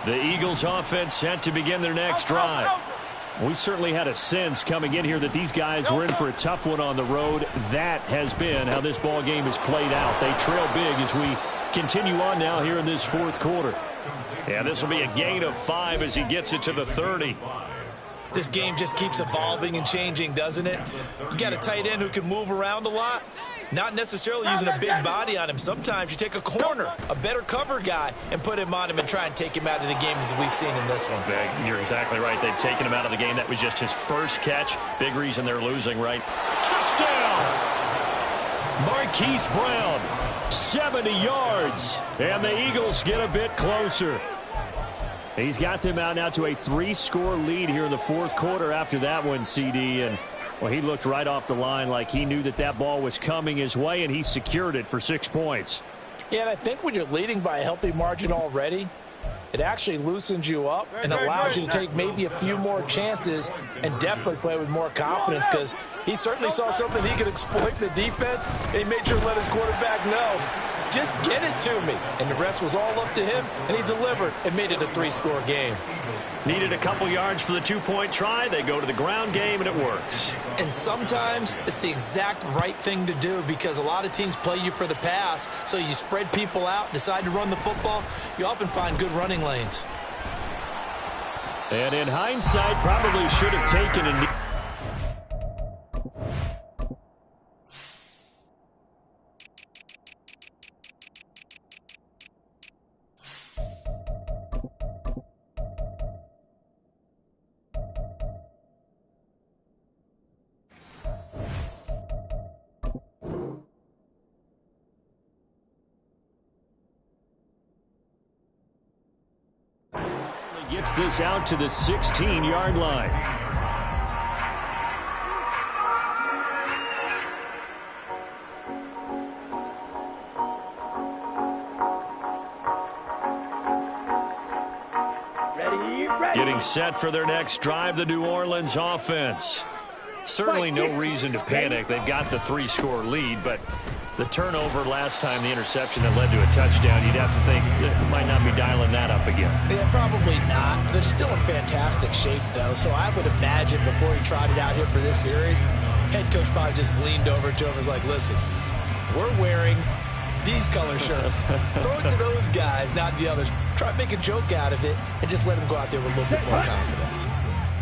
The Eagles offense set to begin their next drive. We certainly had a sense coming in here that these guys were in for a tough one on the road. That has been how this ball game has played out. They trail big as we continue on now here in this fourth quarter. Yeah, this will be a gain of 5 as he gets it to the 30. This game just keeps evolving and changing, doesn't it? You got a tight end who can move around a lot. Not necessarily using a big body on him. Sometimes you take a corner, a better cover guy, and put him on him and try and take him out of the game as we've seen in this one. You're exactly right. They've taken him out of the game. That was just his first catch. Big reason they're losing, right? Touchdown! Marquise Brown, 70 yards. And the Eagles get a bit closer. He's got them out now to a 3-score lead here in the fourth quarter after that one, CD. And well, he looked right off the line like he knew that that ball was coming his way, and he secured it for 6 points. Yeah, and I think when you're leading by a healthy margin already, it actually loosens you up and allows you to take maybe a few more chances and definitely play with more confidence, because he certainly saw something he could exploit in the defense, and he made sure to let his quarterback know, just get it to me. And the rest was all up to him, and he delivered and made it a 3-score game. Needed a couple yards for the 2-point try. They go to the ground game, and it works. And sometimes it's the exact right thing to do, because a lot of teams play you for the pass, so you spread people out, decide to run the football. You often find good running lanes. And in hindsight, probably should have taken a... Gets this out to the 16-yard line. Ready. Getting set for their next drive, the New Orleans offense. Certainly no reason to panic. They've got the 3-score lead, but the turnover last time, the interception that led to a touchdown, you'd have to think it might not be dialing that up again. Yeah, probably not. They're still in fantastic shape, though, so I would imagine before he trotted out here for this series, head coach probably just leaned over to him and was like, listen, we're wearing these color shirts. Throw it to those guys, not the others. Try to make a joke out of it and just let them go out there with a little bit more confidence.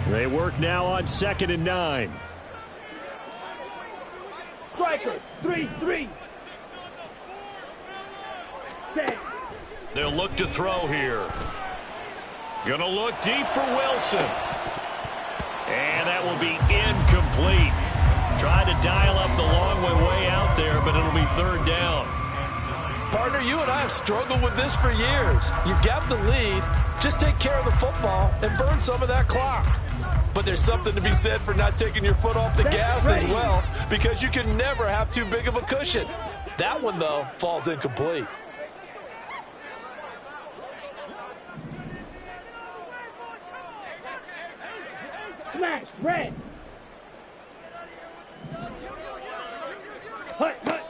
They work now on 2nd and 9. striker. 3-3. Set. They'll look to throw here. Gonna look deep for Wilson. And that will be incomplete. Tried to dial up the long way out there, but it'll be third down. Partner, you and I have struggled with this for years. You've got the lead. Just take care of the football and burn some of that clock. But there's something to be said for not taking your foot off the gas as well, because you can never have too big of a cushion. That one, though, falls incomplete. Smash. Red. Hut, hut.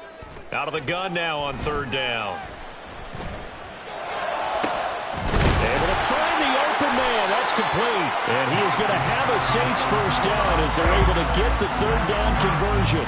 Out of the gun now on third down. Able to find the open man. That's complete. And he is going to have a Saints first down as they're able to get the third down conversion.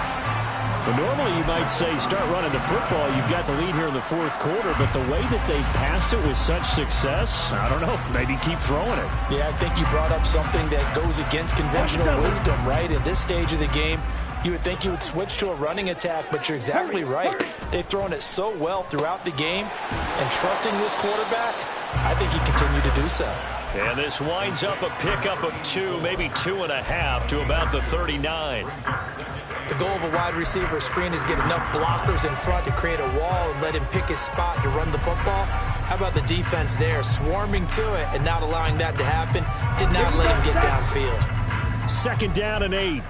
Well, normally you might say start running the football. You've got the lead here in the fourth quarter, but the way that they passed it with such success, I don't know, maybe keep throwing it. Yeah, I think you brought up something that goes against conventional wisdom, right? At this stage of the game, you would think you would switch to a running attack, but you're exactly right. They've thrown it so well throughout the game, and trusting this quarterback, I think he continued to do so. And this winds up a pickup of 2, maybe 2.5 to about the 39. The goal of a wide receiver screen is get enough blockers in front to create a wall and let him pick his spot to run the football. How about the defense there, swarming to it and not allowing that to happen? Did not let him get downfield. Second down and 8.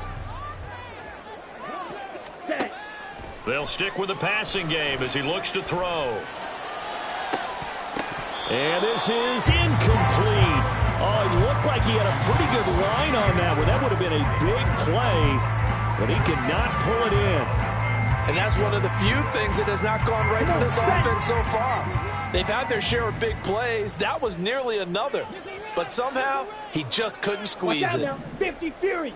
They'll stick with the passing game as he looks to throw. And this is incomplete. Oh, it looked like he had a pretty good line on that one. That would have been a big play, but he could not pull it in. And that's one of the few things that has not gone right with this offense so far. They've had their share of big plays. That was nearly another. But somehow, he just couldn't squeeze it. 50 Fury.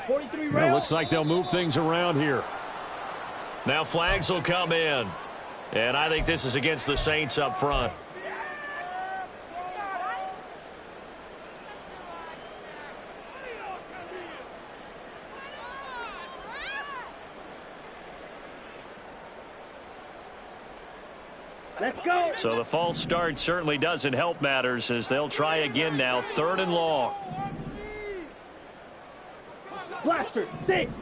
Well, looks like they'll move things around here. Now flags will come in. And I think this is against the Saints up front. Let's go. So the false start certainly doesn't help matters as they'll try again now. 3rd and long. Blaster. 6.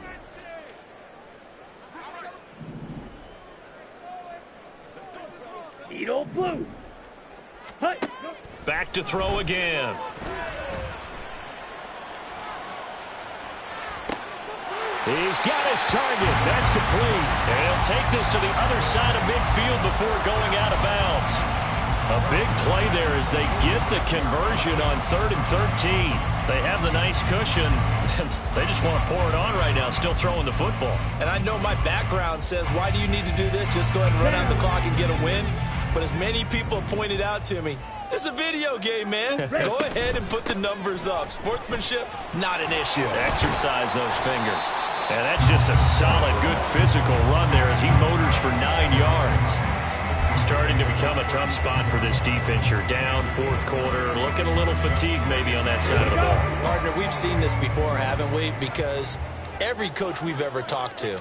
Needle blue. Hut. Back to throw again. He's got his target. That's complete. And he'll take this to the other side of midfield before going out of bounds. A big play there as they get the conversion on 3rd and 13. They have the nice cushion. They just want to pour it on right now, still throwing the football. And I know my background says, why do you need to do this? Just go ahead and run out the clock and get a win. But as many people have pointed out to me, this is a video game, man. Go ahead and put the numbers up. Sportsmanship, not an issue. Exercise those fingers. And that's just a solid, good physical run there as he motors for 9 yards. Starting to become a tough spot for this defense. You're down 4th quarter, looking a little fatigued maybe on that side of the ball. Partner, we've seen this before, haven't we? Because every coach we've ever talked to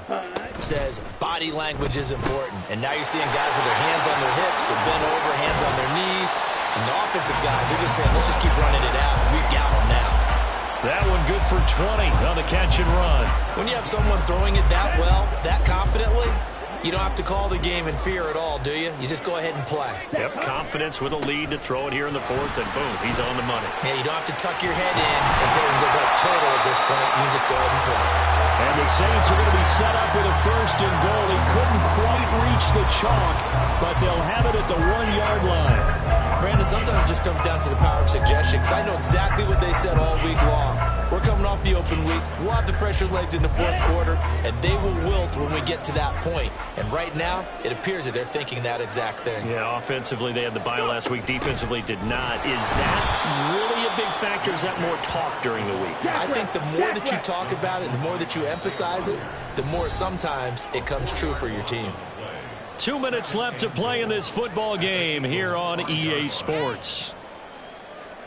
says body language is important. And now you're seeing guys with their hands on their hips and bent over, hands on their knees. And the offensive guys, they're just saying, let's just keep running it out. We've got them now. That one good for 20 on the catch and run. When you have someone throwing it that well, that confidently, you don't have to call the game in fear at all, do you? You just go ahead and play. Yep, confidence with a lead to throw it here in the 4th, and boom, he's on the money. Yeah, you don't have to tuck your head in until you look like turtle at this point. You can just go ahead and play. And the Saints are going to be set up with a 1st and goal. He couldn't quite reach the chalk, but they'll have it at the 1-yard line. Brandon, sometimes it just comes down to the power of suggestion, because I know exactly what they said all week long. We're coming off the open week. We'll have the fresher legs in the 4th quarter, and they will wilt when we get to that point. And right now, it appears that they're thinking that exact thing. Yeah, offensively, they had the bye last week. Defensively, did not. Is that really a big factor? Is that more talk during the week? I think the more that you talk about it, the more that you emphasize it, the more sometimes it comes true for your team. 2 minutes left to play in this football game here on EA Sports.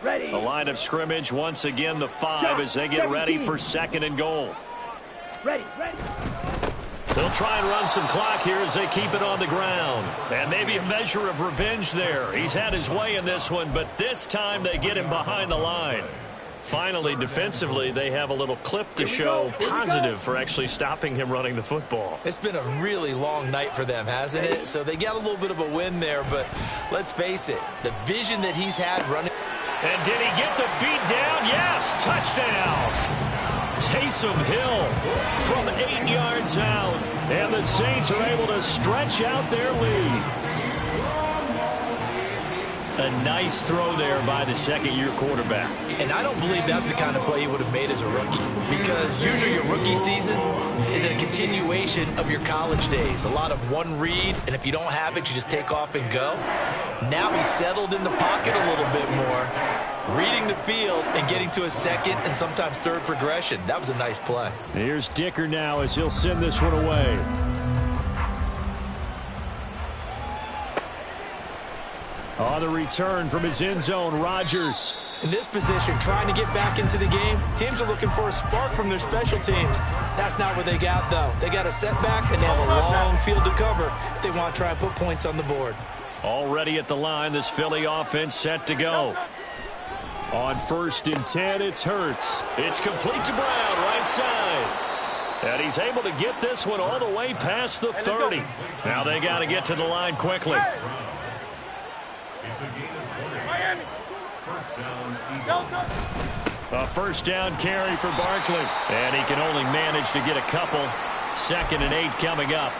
Ready. The line of scrimmage, once again, the 5 as they get ready for 2nd and goal. Ready, ready. They'll try and run some clock here as they keep it on the ground. And maybe a measure of revenge there. He's had his way in this one, but this time they get him behind the line. Finally, defensively, they have a little clip to show positive for actually stopping him running the football. It's been a really long night for them, hasn't it? So they got a little bit of a win there, but let's face it, the vision that he's had running. And did he get the feet down? Yes, touchdown. Taysom Hill from 8 yards out. And the Saints are able to stretch out their lead. A nice throw there by the second-year quarterback. And I don't believe that's the kind of play he would have made as a rookie, because usually your rookie season is a continuation of your college days. A lot of one read, and if you don't have it, you just take off and go. Now he's settled in the pocket a little bit more, reading the field and getting to a second and sometimes third progression. That was a nice play. Here's Dicker now as he'll send this one away. On the return from his end zone, Rodgers. In this position, trying to get back into the game, teams are looking for a spark from their special teams. That's not what they got, though. They got a setback, and they have a long field to cover if they want to try and put points on the board. Already at the line, this Philly offense set to go. On 1st and 10, it's Hurts. It's complete to Brown, right side. And he's able to get this one all the way past the 30. Now they got to get to the line quickly. It's a gain of 20. Miami. First down, Eagles. A first down carry for Barkley. And he can only manage to get a couple. 2nd and 8 coming up.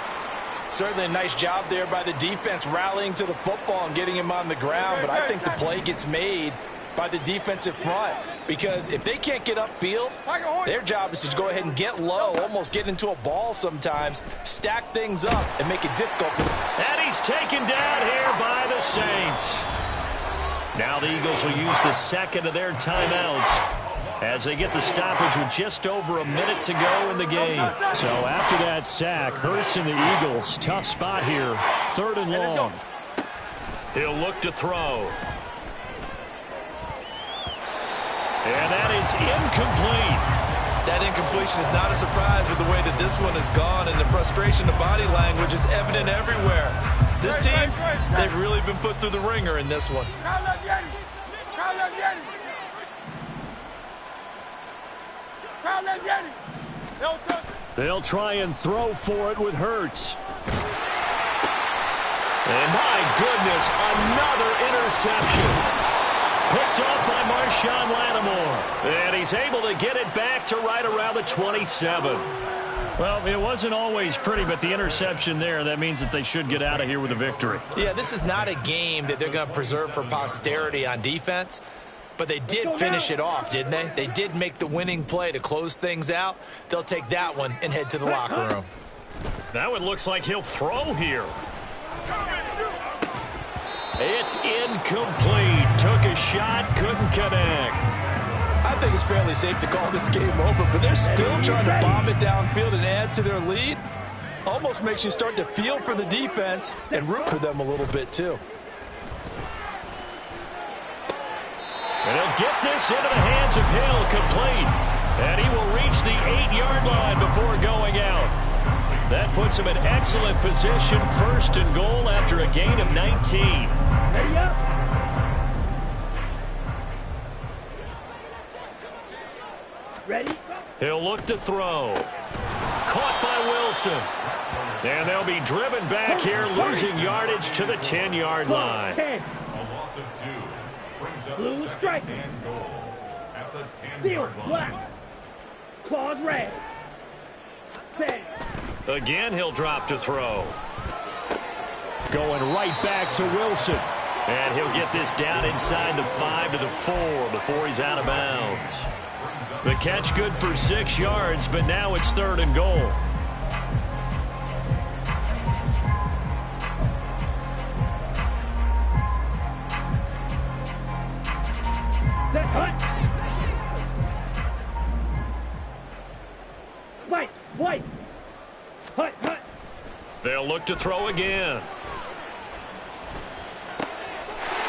Certainly a nice job there by the defense rallying to the football and getting him on the ground. But I think the play gets made by the defensive front, because if they can't get upfield, their job is to go ahead and get low, almost get into a ball sometimes, stack things up, and make it difficult. And he's taken down here by the Saints. Now the Eagles will use the second of their timeouts as they get the stoppage with just over a minute to go in the game. So after that sack, Hurts and the Eagles, tough spot here, 3rd and long. He'll look to throw. And that is incomplete. That incompletion is not a surprise with the way that this one has gone, and the frustration of body language is evident everywhere. This team, they've really been put through the ringer in this one. They'll try and throw for it with Hurts. And my goodness, another interception. Picked up by Marshawn Lattimore. And he's able to get it back to right around the 27. Well, it wasn't always pretty, but the interception there, that means that they should get out of here with a victory. Yeah, this is not a game that they're going to preserve for posterity on defense, but they did finish it off, didn't they? They did make the winning play to close things out. They'll take that one and head to the locker room. That one looks like he'll throw here. It's incomplete. Took a shot, couldn't connect. I think it's fairly safe to call this game over, but they're still trying to bomb it downfield and add to their lead. Almost makes you start to feel for the defense and root for them a little bit, too. And he'll get this into the hands of Hill, complete. And he will reach the 8-yard line before going out. That puts him in excellent position, 1st and goal after a gain of 19. Ready up. Ready? He'll look to throw. Caught by Wilson. And they'll be driven back here, losing yardage to the 10-yard line. A loss of 2 brings up Blue 2nd strike. and goal at the Steel 10-yard line. black. Claws red. 10. Again, he'll drop to throw. Going right back to Wilson. And he'll get this down inside the 5 to the 4 before he's out of bounds. The catch good for 6 yards, but now it's 3rd and goal. Set, hut. Fight, white. Hut, hut. They'll look to throw again.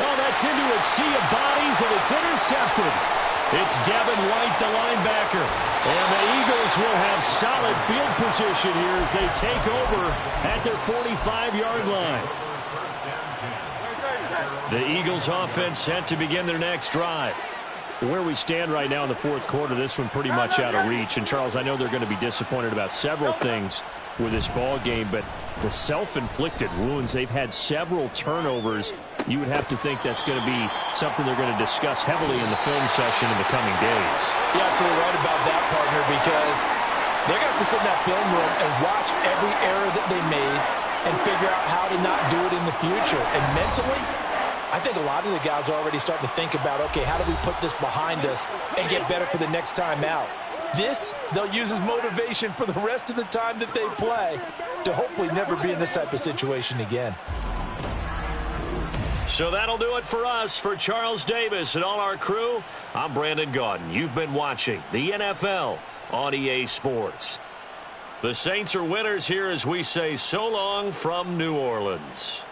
Oh, that's into a sea of bodies, and It's intercepted. It's Devin White, the linebacker. And the Eagles will have solid field position here as they take over at their 45-yard line. The Eagles offense set to begin their next drive. Where we stand right now in the fourth quarter, this one pretty much out of reach. And, Charles, I know they're going to be disappointed about several things with this ball game, but the self-inflicted wounds, they've had several turnovers. You would have to think that's going to be something they're going to discuss heavily in the film session in the coming days. You're absolutely right about that, partner, because they're going to have to sit in that film room and watch every error that they made and figure out how to not do it in the future. And mentally, I think a lot of the guys are already starting to think about, okay, how do we put this behind us and get better for the next time out? This, they'll use as motivation for the rest of the time that they play to hopefully never be in this type of situation again. So that'll do it for us. For Charles Davis and all our crew, I'm Brandon Gaudin. You've been watching the NFL on EA Sports. The Saints are winners here as we say so long from New Orleans.